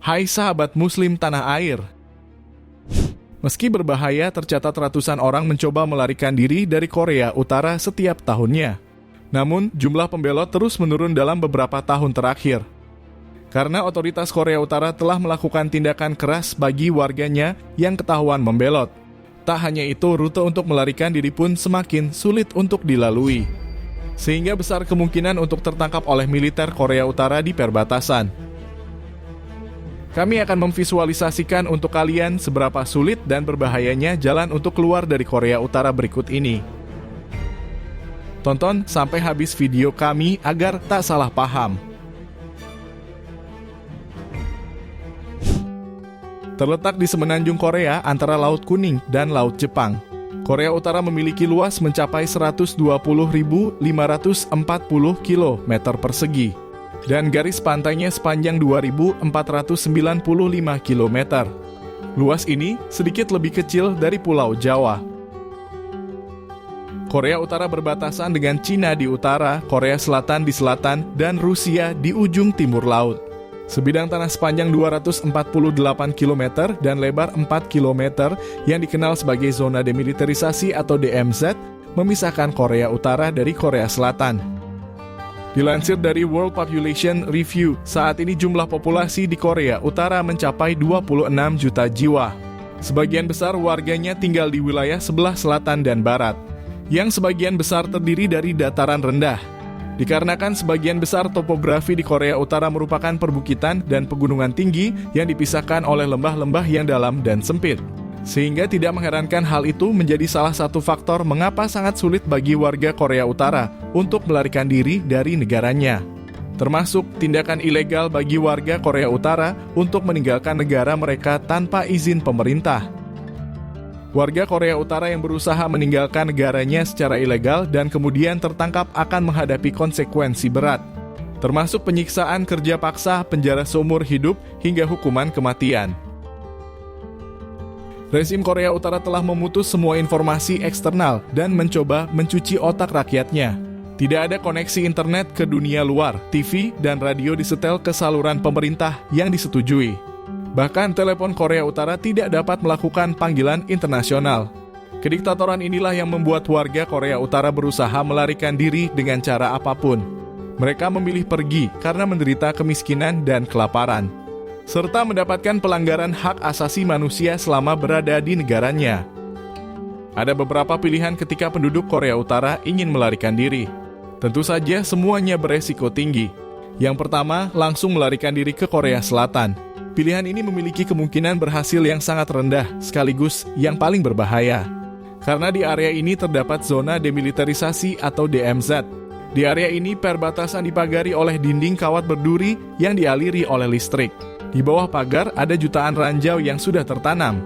Hai sahabat muslim tanah air. Meski berbahaya, tercatat ratusan orang mencoba melarikan diri dari Korea Utara setiap tahunnya. Namun, jumlah pembelot terus menurun dalam beberapa tahun terakhir. Karena otoritas Korea Utara telah melakukan tindakan keras bagi warganya yang ketahuan membelot. Tak hanya itu, rute untuk melarikan diri pun semakin sulit untuk dilalui. Sehingga besar kemungkinan untuk tertangkap oleh militer Korea Utara di perbatasan. Kami akan memvisualisasikan untuk kalian seberapa sulit dan berbahayanya jalan untuk keluar dari Korea Utara berikut ini. Tonton sampai habis video kami agar tak salah paham. Terletak di semenanjung Korea antara Laut Kuning dan Laut Jepang. Korea Utara memiliki luas mencapai 120.540 km persegi. Dan garis pantainya sepanjang 2.495 km. Luas ini sedikit lebih kecil dari Pulau Jawa. Korea Utara berbatasan dengan Cina di utara, Korea Selatan di selatan, dan Rusia di ujung timur laut. Sebidang tanah sepanjang 248 km dan lebar 4 km yang dikenal sebagai zona demilitarisasi atau DMZ memisahkan Korea Utara dari Korea Selatan. Dilansir dari World Population Review, saat ini jumlah populasi di Korea Utara mencapai 26 juta jiwa. Sebagian besar warganya tinggal di wilayah sebelah selatan dan barat, yang sebagian besar terdiri dari dataran rendah. Dikarenakan sebagian besar topografi di Korea Utara merupakan perbukitan dan pegunungan tinggi yang dipisahkan oleh lembah-lembah yang dalam dan sempit. Sehingga tidak mengherankan hal itu menjadi salah satu faktor mengapa sangat sulit bagi warga Korea Utara untuk melarikan diri dari negaranya. Termasuk tindakan ilegal bagi warga Korea Utara untuk meninggalkan negara mereka tanpa izin pemerintah. Warga Korea Utara yang berusaha meninggalkan negaranya secara ilegal dan kemudian tertangkap akan menghadapi konsekuensi berat, termasuk penyiksaan kerja paksa, penjara seumur hidup, hingga hukuman kematian. Rezim Korea Utara telah memutus semua informasi eksternal dan mencoba mencuci otak rakyatnya. Tidak ada koneksi internet ke dunia luar, TV dan radio disetel ke saluran pemerintah yang disetujui. Bahkan telepon Korea Utara tidak dapat melakukan panggilan internasional. Kediktatoran inilah yang membuat warga Korea Utara berusaha melarikan diri dengan cara apapun. Mereka memilih pergi karena menderita kemiskinan dan kelaparan, serta mendapatkan pelanggaran hak asasi manusia selama berada di negaranya. Ada beberapa pilihan ketika penduduk Korea Utara ingin melarikan diri. Tentu saja semuanya beresiko tinggi. Yang pertama, langsung melarikan diri ke Korea Selatan. Pilihan ini memiliki kemungkinan berhasil yang sangat rendah, sekaligus yang paling berbahaya. Karena di area ini terdapat zona demilitarisasi atau DMZ. Di area ini perbatasan dipagari oleh dinding kawat berduri yang dialiri oleh listrik. Di bawah pagar ada jutaan ranjau yang sudah tertanam.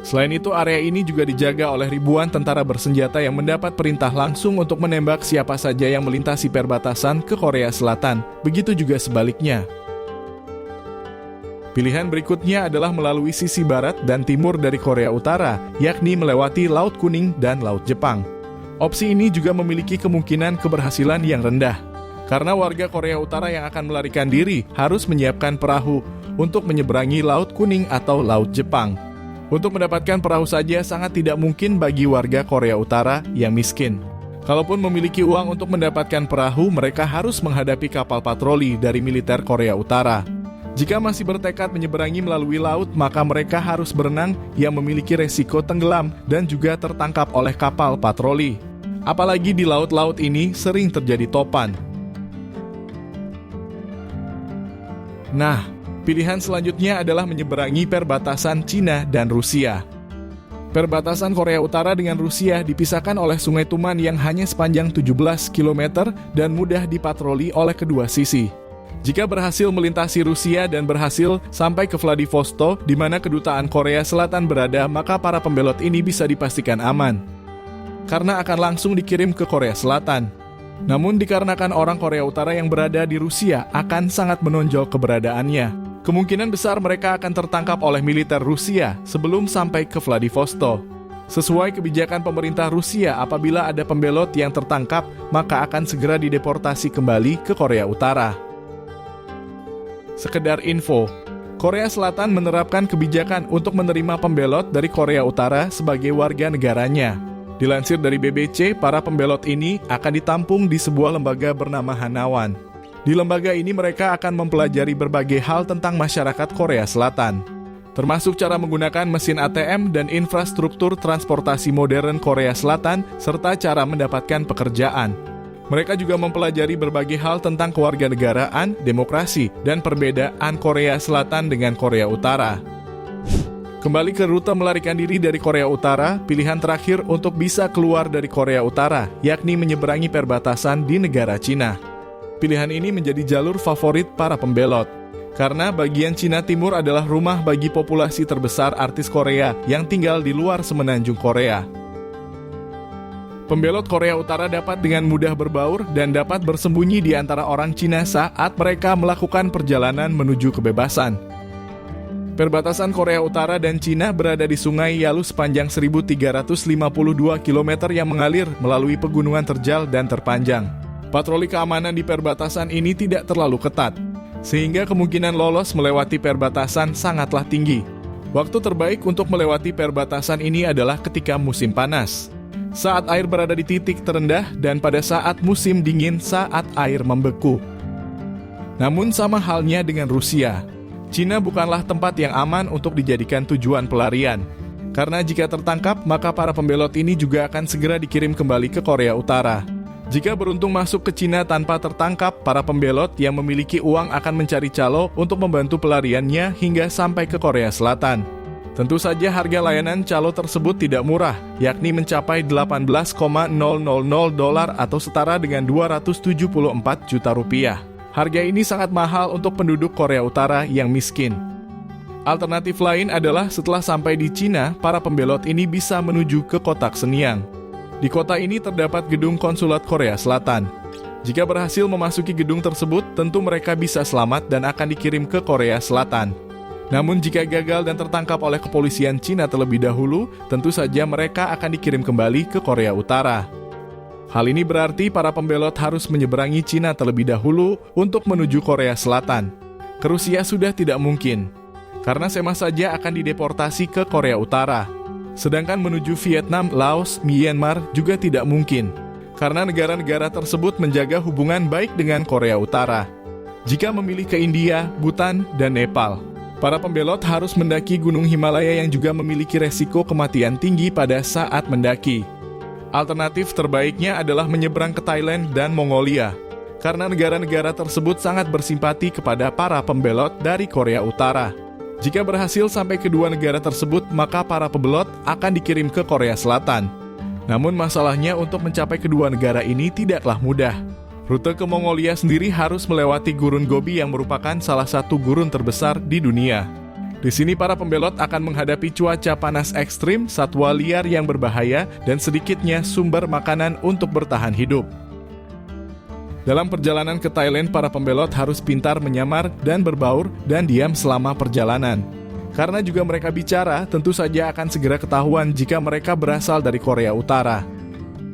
Selain itu, area ini juga dijaga oleh ribuan tentara bersenjata yang mendapat perintah langsung untuk menembak siapa saja yang melintasi perbatasan ke Korea Selatan. Begitu juga sebaliknya. Pilihan berikutnya adalah melalui sisi barat dan timur dari Korea Utara, yakni melewati Laut Kuning dan Laut Jepang. Opsi ini juga memiliki kemungkinan keberhasilan yang rendah, karena warga Korea Utara yang akan melarikan diri harus menyiapkan perahu untuk menyeberangi Laut Kuning atau Laut Jepang. Untuk mendapatkan perahu saja sangat tidak mungkin bagi warga Korea Utara yang miskin. Kalaupun memiliki uang untuk mendapatkan perahu, mereka harus menghadapi kapal patroli dari militer Korea Utara. Jika masih bertekad menyeberangi melalui laut, maka mereka harus berenang yang memiliki resiko tenggelam dan juga tertangkap oleh kapal patroli. Apalagi di laut-laut ini sering terjadi topan. Nah, pilihan selanjutnya adalah menyeberangi perbatasan Cina dan Rusia. Perbatasan Korea Utara dengan Rusia dipisahkan oleh Sungai Tuman yang hanya sepanjang 17 km dan mudah dipatroli oleh kedua sisi. Jika berhasil melintasi Rusia dan berhasil sampai ke Vladivostok, di mana kedutaan Korea Selatan berada, maka para pembelot ini bisa dipastikan aman, karena akan langsung dikirim ke Korea Selatan. Namun dikarenakan orang Korea Utara yang berada di Rusia akan sangat menonjol keberadaannya, kemungkinan besar mereka akan tertangkap oleh militer Rusia sebelum sampai ke Vladivostok. Sesuai kebijakan pemerintah Rusia, apabila ada pembelot yang tertangkap, maka akan segera dideportasi kembali ke Korea Utara. Sekedar info, Korea Selatan menerapkan kebijakan untuk menerima pembelot dari Korea Utara sebagai warga negaranya. Dilansir dari BBC, para pembelot ini akan ditampung di sebuah lembaga bernama Hanawan. Di lembaga ini mereka akan mempelajari berbagai hal tentang masyarakat Korea Selatan, termasuk cara menggunakan mesin ATM dan infrastruktur transportasi modern Korea Selatan, serta cara mendapatkan pekerjaan. Mereka juga mempelajari berbagai hal tentang kewarganegaraan, demokrasi, dan perbedaan Korea Selatan dengan Korea Utara. Kembali ke rute melarikan diri dari Korea Utara, pilihan terakhir untuk bisa keluar dari Korea Utara, yakni menyeberangi perbatasan di negara Cina. Pilihan ini menjadi jalur favorit para pembelot, karena bagian Cina Timur adalah rumah bagi populasi terbesar artis Korea yang tinggal di luar semenanjung Korea. Pembelot Korea Utara dapat dengan mudah berbaur dan dapat bersembunyi di antara orang Cina saat mereka melakukan perjalanan menuju kebebasan. Perbatasan Korea Utara dan Cina berada di Sungai Yalu sepanjang 1.352 km yang mengalir melalui pegunungan terjal dan terpanjang. Patroli keamanan di perbatasan ini tidak terlalu ketat, sehingga kemungkinan lolos melewati perbatasan sangatlah tinggi. Waktu terbaik untuk melewati perbatasan ini adalah ketika musim panas, saat air berada di titik terendah, dan pada saat musim dingin saat air membeku. Namun sama halnya dengan Rusia, Cina bukanlah tempat yang aman untuk dijadikan tujuan pelarian. Karena jika tertangkap, maka para pembelot ini juga akan segera dikirim kembali ke Korea Utara. Jika beruntung masuk ke Cina tanpa tertangkap, para pembelot yang memiliki uang akan mencari calo untuk membantu pelariannya hingga sampai ke Korea Selatan. Tentu saja harga layanan calo tersebut tidak murah, yakni mencapai $18,000 atau setara dengan 274 juta rupiah. Harga ini sangat mahal untuk penduduk Korea Utara yang miskin. Alternatif lain adalah setelah sampai di Cina, para pembelot ini bisa menuju ke kota Shenyang. Di kota ini terdapat gedung konsulat Korea Selatan. Jika berhasil memasuki gedung tersebut, tentu mereka bisa selamat dan akan dikirim ke Korea Selatan. Namun jika gagal dan tertangkap oleh kepolisian Cina terlebih dahulu, tentu saja mereka akan dikirim kembali ke Korea Utara. Hal ini berarti para pembelot harus menyeberangi Cina terlebih dahulu untuk menuju Korea Selatan. Ke Rusia sudah tidak mungkin, karena sama saja akan dideportasi ke Korea Utara. Sedangkan menuju Vietnam, Laos, Myanmar juga tidak mungkin, karena negara-negara tersebut menjaga hubungan baik dengan Korea Utara. Jika memilih ke India, Bhutan, dan Nepal, para pembelot harus mendaki Gunung Himalaya yang juga memiliki resiko kematian tinggi pada saat mendaki. Alternatif terbaiknya adalah menyeberang ke Thailand dan Mongolia, karena negara-negara tersebut sangat bersimpati kepada para pembelot dari Korea Utara. Jika berhasil sampai kedua negara tersebut, maka para pembelot akan dikirim ke Korea Selatan. Namun masalahnya untuk mencapai kedua negara ini tidaklah mudah. Rute ke Mongolia sendiri harus melewati Gurun Gobi yang merupakan salah satu gurun terbesar di dunia. Di sini para pembelot akan menghadapi cuaca panas ekstrim, satwa liar yang berbahaya, dan sedikitnya sumber makanan untuk bertahan hidup. Dalam perjalanan ke Thailand, para pembelot harus pintar menyamar dan berbaur dan diam selama perjalanan. Karena juga mereka bicara, tentu saja akan segera ketahuan jika mereka berasal dari Korea Utara.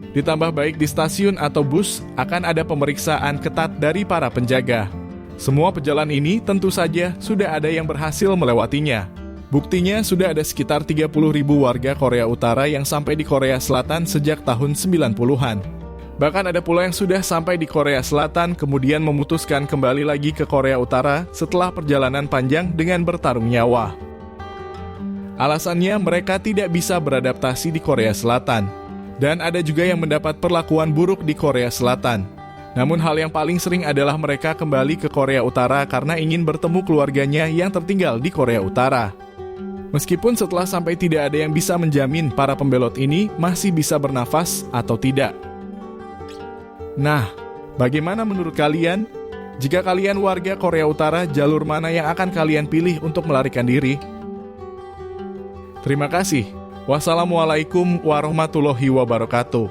Ditambah baik di stasiun atau bus, akan ada pemeriksaan ketat dari para penjaga. Semua pejalan ini tentu saja sudah ada yang berhasil melewatinya. Buktinya sudah ada sekitar 30.000 warga Korea Utara yang sampai di Korea Selatan sejak tahun 90-an. Bahkan ada pula yang sudah sampai di Korea Selatan kemudian memutuskan kembali lagi ke Korea Utara setelah perjalanan panjang dengan bertarung nyawa. Alasannya mereka tidak bisa beradaptasi di Korea Selatan. Dan ada juga yang mendapat perlakuan buruk di Korea Selatan. Namun hal yang paling sering adalah mereka kembali ke Korea Utara karena ingin bertemu keluarganya yang tertinggal di Korea Utara. Meskipun setelah sampai tidak ada yang bisa menjamin para pembelot ini masih bisa bernafas atau tidak. Nah, bagaimana menurut kalian? Jika kalian warga Korea Utara, jalur mana yang akan kalian pilih untuk melarikan diri? Terima kasih. Wassalamualaikum warahmatullahi wabarakatuh.